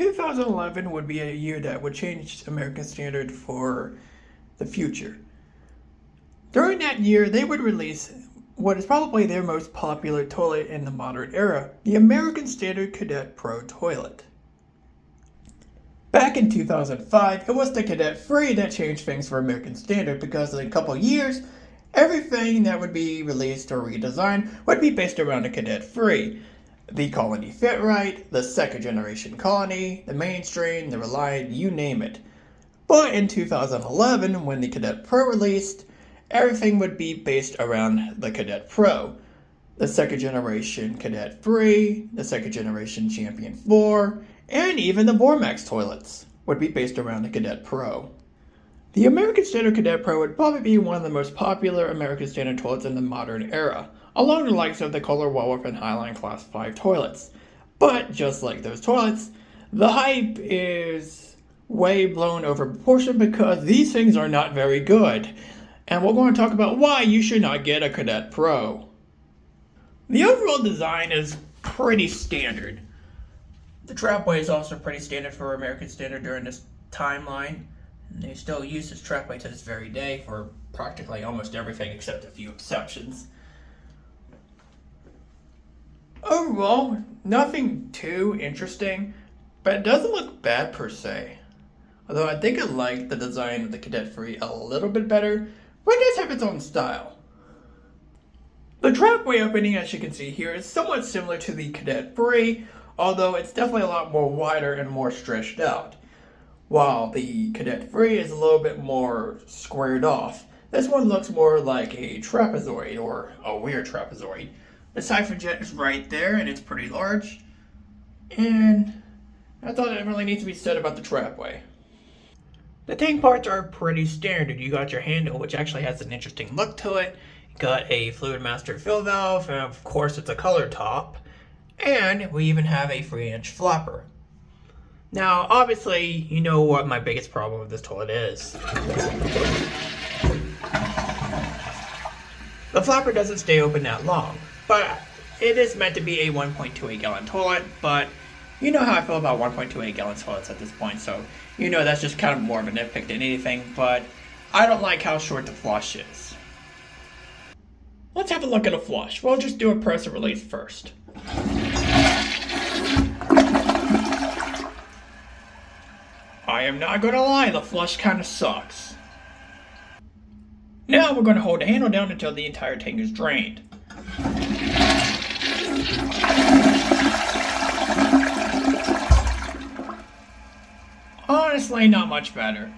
2011 would be a year that would change American Standard for the future. During that year, they would release what is probably their most popular toilet in the modern era, the American Standard Cadet Pro toilet. Back in 2005, it was the Cadet Free that changed things for American Standard because in a couple years, everything that would be released or redesigned would be based around the Cadet Free. The Colony Fit Right, the second generation Colony, the Mainstream, the Reliant, you name it. But in 2011, when the Cadet Pro released, everything would be based around the Cadet Pro. The second generation Cadet Free, the second generation Champion 4, and even the Vormax toilets would be based around the Cadet Pro. The American Standard Cadet Pro would probably be one of the most popular American Standard toilets in the modern era, along the likes of the Kohler Waldorf and Highline Class 5 toilets. But just like those toilets, the hype is way blown over proportion because these things are not very good. And we're going to talk about why you should not get a Cadet Pro. The overall design is pretty standard. The trapway is also pretty standard for American Standard during this timeline. And they still use this trapway to this very day for practically almost everything except a few exceptions. Overall, nothing too interesting, but it doesn't look bad per se. Although I think I like the design of the Cadet Free a little bit better, but it does have its own style. The trapway opening, as you can see here, is somewhat similar to the Cadet Free, although it's definitely a lot more wider and more stretched out. While the Cadet Free is a little bit more squared off, this one looks more like a trapezoid or a weird trapezoid. The siphon jet is right there and it's pretty large. And I thought it really needs to be said about the trapway. The tank parts are pretty standard. You got your handle, which actually has an interesting look to it. You got a fluid master fill valve, and of course it's a color top. And we even have a 3-inch flapper. Now, obviously, you know what my biggest problem with this toilet is. The flapper doesn't stay open that long, but it is meant to be a 1.28 gallon toilet, but you know how I feel about 1.28 gallon toilets at this point, so you know that's just kind of more of a nitpick than anything, but I don't like how short the flush is. Let's have a look at a flush. We'll just do a press and release first. I am not going to lie, the flush kind of sucks. Now we're going to hold the handle down until the entire tank is drained. Honestly, not much better.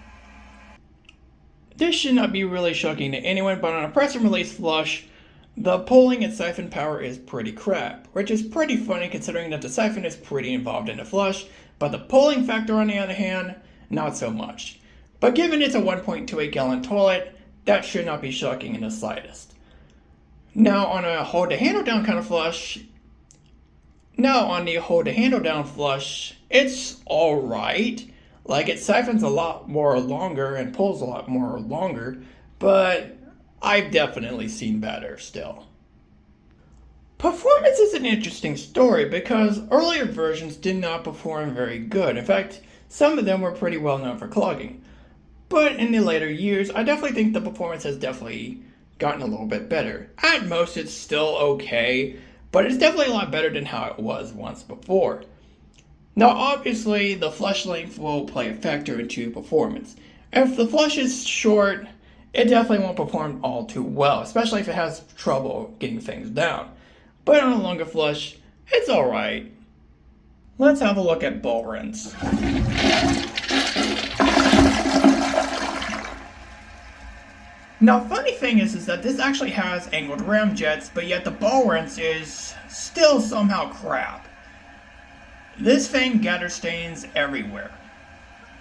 This should not be really shocking to anyone, but on a press and release flush, the pulling and siphon power is pretty crap, which is pretty funny considering that the siphon is pretty involved in the flush, but the pulling factor on the other hand, not so much. But given it's a 1.28 gallon toilet, that should not be shocking in the slightest. Now on a hold the handle down kind of flush, it's alright. Like it siphons a lot more longer and pulls a lot more longer, but I've definitely seen better still. Performance is an interesting story because earlier versions did not perform very good. In fact, some of them were pretty well known for clogging. But in the later years, I definitely think the performance has definitely gotten a little bit better. At most, it's still okay, but it's definitely a lot better than how it was once before. Now, obviously, the flush length will play a factor into performance. If the flush is short, it definitely won't perform all too well, especially if it has trouble getting things down. But on a longer flush, it's alright. Let's have a look at ball rinse. Now, funny thing is that this actually has angled ram jets, but yet the ball rinse is still somehow crap. This thing gathers stains everywhere,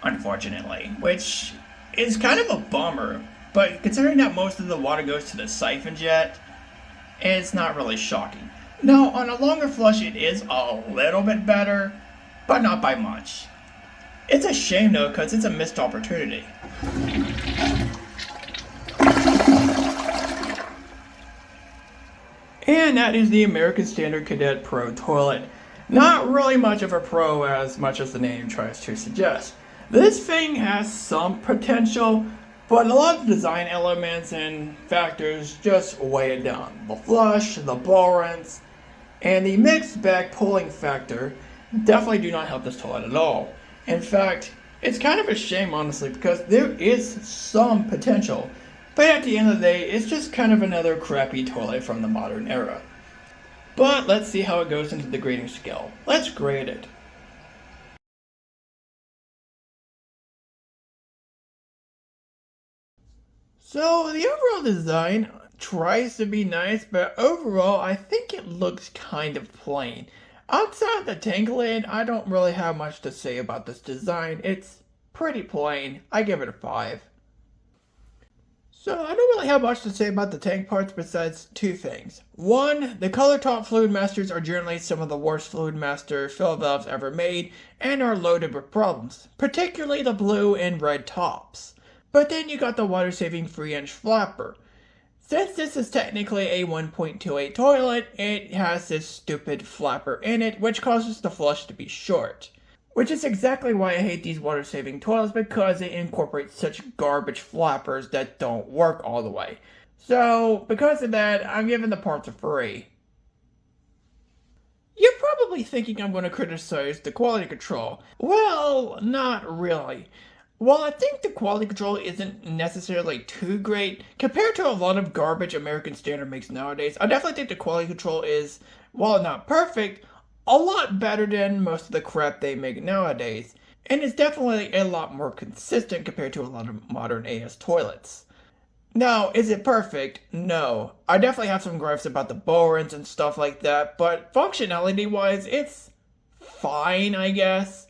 unfortunately, which is kind of a bummer, but considering that most of the water goes to the siphon jet, it's not really shocking. Now, on a longer flush, it is a little bit better, but not by much. It's a shame though, because it's a missed opportunity. And that is the American Standard Cadet Pro toilet. Not really much of a pro as much as the name tries to suggest. This thing has some potential, but a lot of design elements and factors just weigh it down. The flush, the ball rinse, and the mixed bag pulling factor definitely do not help this toilet at all. In fact, it's kind of a shame honestly because there is some potential, but at the end of the day, it's just kind of another crappy toilet from the modern era. But let's see how it goes into the grading scale. Let's grade it. So the overall design tries to be nice, but overall I think it looks kind of plain. Outside the tank lid, I don't really have much to say about this design. It's pretty plain. I give it a 5. So I don't really have much to say about the tank parts besides two things. One, the color top fluid masters are generally some of the worst fluid master fill valves ever made and are loaded with problems, particularly the blue and red tops. But then you got the water-saving 3-inch flapper. Since this is technically a 1.28 toilet, it has this stupid flapper in it, which causes the flush to be short. Which is exactly why I hate these water-saving toilets, because they incorporate such garbage flappers that don't work all the way. So, because of that, I'm giving the parts a 3. You're probably thinking I'm going to criticize the quality control. Well, not really. While I think the quality control isn't necessarily too great, compared to a lot of garbage American Standard makes nowadays, I definitely think the quality control is, while not perfect, a lot better than most of the crap they make nowadays, and it's definitely a lot more consistent compared to a lot of modern AS toilets. Now, is it perfect? No. I definitely have some gripes about the bowl rinse and stuff like that, but functionality-wise, it's fine, I guess.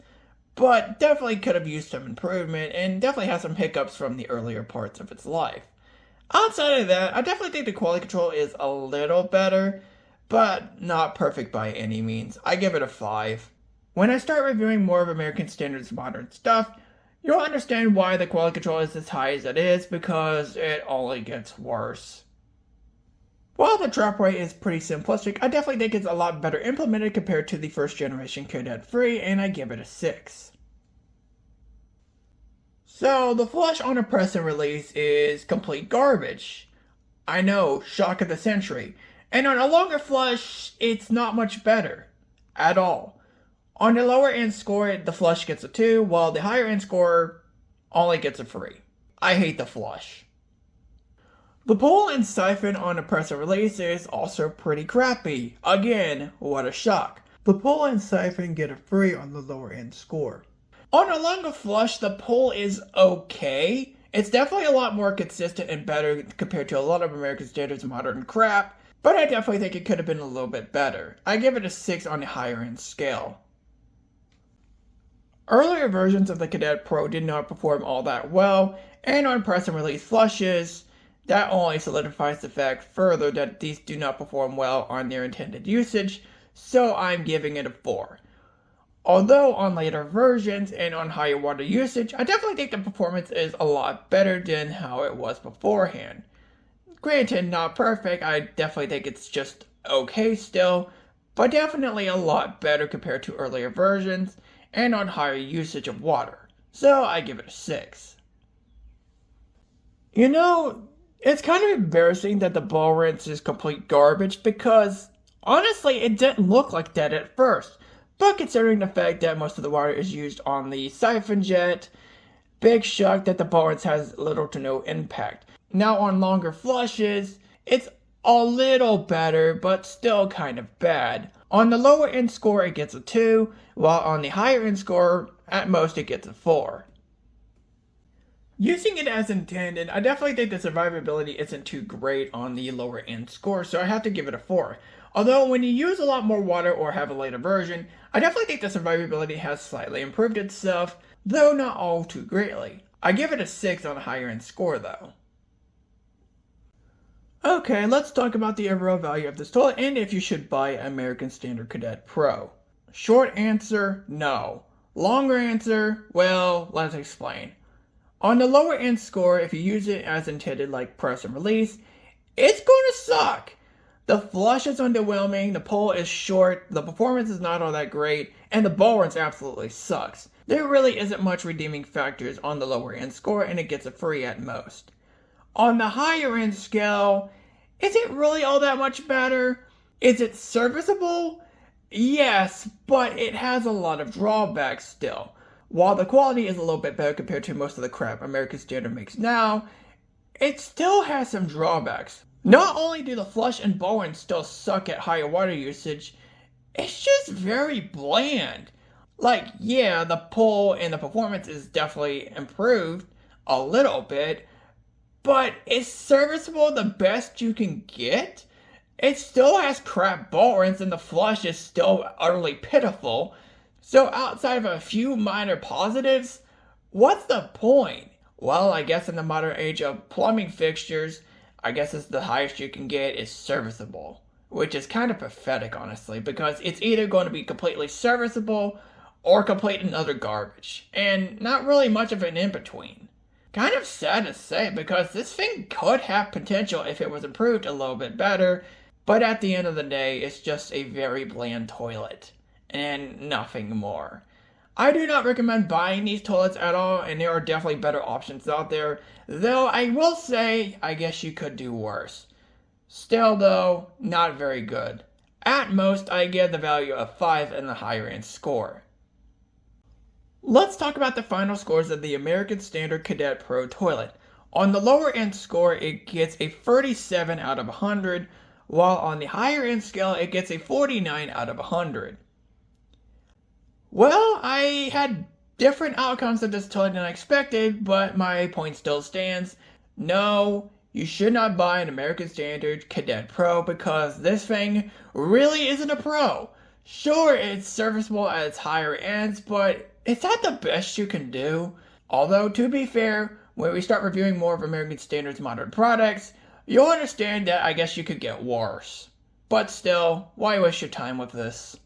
But definitely could have used some improvement, and definitely has some hiccups from the earlier parts of its life. Outside of that, I definitely think the quality control is a little better, but not perfect by any means. I give it a 5. When I start reviewing more of American Standard's modern stuff, you'll understand why the quality control is as high as it is, because it only gets worse. While the trapway is pretty simplistic, I definitely think it's a lot better implemented compared to the first generation Cadet 3, and I give it a 6. So, the flush on a press and release is complete garbage. I know, shock of the century. And on a longer flush, it's not much better. At all. On the lower end score, the flush gets a 2, while the higher end score only gets a 3. I hate the flush. The pull and siphon on a press and release is also pretty crappy. Again, what a shock. The pull and siphon get a 3 on the lower end score. On a longer flush, the pull is okay. It's definitely a lot more consistent and better compared to a lot of American Standard's modern crap, but I definitely think it could have been a little bit better. I give it a 6 on the higher end scale. Earlier versions of the Cadet Pro did not perform all that well, and on press and release flushes, that only solidifies the fact further that these do not perform well on their intended usage, so I'm giving it a 4. Although on later versions and on higher water usage, I definitely think the performance is a lot better than how it was beforehand. Granted, not perfect, I definitely think it's just okay still, but definitely a lot better compared to earlier versions and on higher usage of water, so I give it a 6. You know, it's kind of embarrassing that the ball rinse is complete garbage because, honestly, it didn't look like that at first. But considering the fact that most of the water is used on the siphon jet, big shock that the ball rinse has little to no impact. Now on longer flushes, it's a little better, but still kind of bad. On the lower end score, it gets a 2, while on the higher end score, at most it gets a 4. Using it as intended, I definitely think the survivability isn't too great on the lower end score, so I have to give it a 4. Although when you use a lot more water or have a later version, I definitely think the survivability has slightly improved itself, though not all too greatly. I give it a 6 on the higher end score though. Okay, let's talk about the overall value of this toilet and if you should buy American Standard Cadet Pro. Short answer, no. Longer answer, well, let's explain. On the lower end score, if you use it as intended like press and release, it's going to suck. The flush is underwhelming, the pull is short, the performance is not all that great, and the ball runs absolutely sucks. There really isn't much redeeming factors on the lower end score, and it gets a free at most. On the higher end scale, is it really all that much better? Is it serviceable? Yes, but it has a lot of drawbacks still. While the quality is a little bit better compared to most of the crap American Standard makes now, it still has some drawbacks. Not only do the flush and ball runs still suck at higher water usage, it's just very bland. Like, yeah, the pull and the performance is definitely improved a little bit, but is serviceable the best you can get? It still has crap ball runs and the flush is still utterly pitiful. So outside of a few minor positives, what's the point? Well, I guess in the modern age of plumbing fixtures, I guess it's the highest you can get is serviceable. Which is kind of pathetic, honestly, because it's either going to be completely serviceable or complete and utter garbage. And not really much of an in-between. Kind of sad to say, because this thing could have potential if it was improved a little bit better, but at the end of the day, it's just a very bland toilet. And nothing more. I do not recommend buying these toilets at all, and there are definitely better options out there, though I will say, I guess you could do worse. Still though, not very good. At most, I give the value of 5 in the higher end score. Let's talk about the final scores of the American Standard Cadet Pro toilet. On the lower end score, it gets a 37 out of 100, while on the higher end scale, it gets a 49 out of 100. Well, I had different outcomes of this toilet than I expected, but my point still stands. No, you should not buy an American Standard Cadet Pro because this thing really isn't a pro. Sure, it's serviceable at its higher ends, but is that the best you can do? Although, to be fair, when we start reviewing more of American Standard's modern products, you'll understand that I guess you could get worse. But still, why waste your time with this?